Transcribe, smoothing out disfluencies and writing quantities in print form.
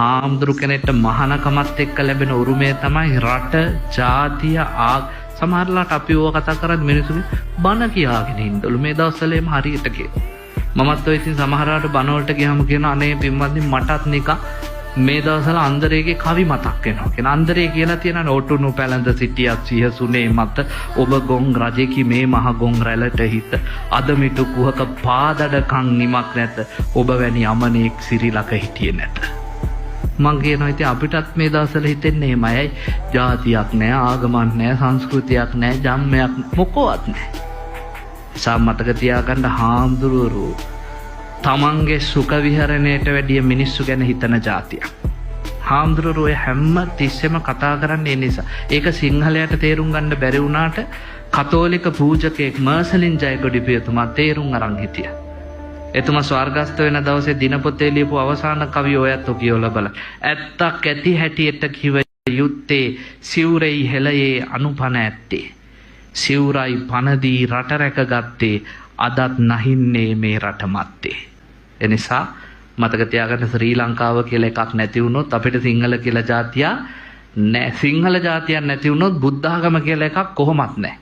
හාමුදුරු කෙනෙක්ට මහානකමත් එක්ක ලැබෙන උරුමය තමයි රට, ජාතිය, සමහරලාට අපි ඕවා කතා කරද්දී මිනිස්සුගේ බන කියාගෙන ඉන්නලු මේ දවස්වලේම හරියට කියලා. මමත් ඔය ඉතින් සමහරලාට බන වලට ගියාම කියන අනේ පින්වත්නි මටත් නිකන් මේ දවස්වල අන්දරේගේ කවි මතක් වෙනවා. කියන අන්දරේ කියලා තියෙනනේ ඔටුනු පැලඳ සිටියත් සිහසුනේ මත ඔබ ගොන් රජෙකි මේ මහ ගොන් රැළට හිත අද මිටු කුහක පාදඩකම් නිමක් නැත ඔබ වැනි අමනෙක් සිරිලක හිටියේ නැත. මං කියනවා ඉතින් අපිටත් මේ දවස්වල හිතෙන්නේ එහෙමයි. ජාතියක් නැහැ, ආගමක් නැහැ, සංස්කෘතියක් නැහැ, ජම්මයක් මොකවත් නැහැ. සා මතක තියාගන්න හාමුදුරුවෝ තමන්ගේ සුඛ විහරණයට වැඩිය මිනිස්සු ගැන හිතන જાතියක්. හාමුදුරුවෝ හැම තිස්සෙම කතා කරන්නේ ඒ නිසා. ඒක සිංහලයට තේරුම් ගන්න බැරි වුණාට කතෝලික පූජකෙක් මර්සලින් ජයකොඩිපියතුමා තේරුම් අරන් හිටියා. එතුමා ස්වර්ගස්ත වෙන දවසේ දිනපොතේ ලියපු අවසාන කවිය ඔයත් කියවලා බලන්න. ඇත්තක් ඇති හැටියට කිව යුත්තේ සිවුරෙහි හෙළයේ අනුපන ඇත්තේ. සිවුරයි පනදී රට රැකගත්තේ අදත් නැහින්නේ මේ රට මැත්තේ. එනිසා මතක තියාගන්න ශ්‍රී ලංකාව කියලා එකක් නැති වුණොත් අපිට සිංහල කියලා ජාතිය නැහැ. සිංහල ජාතියක් නැති වුණොත් බුද්ධ ආගම කියලා එකක් කොහොමත් නැහැ.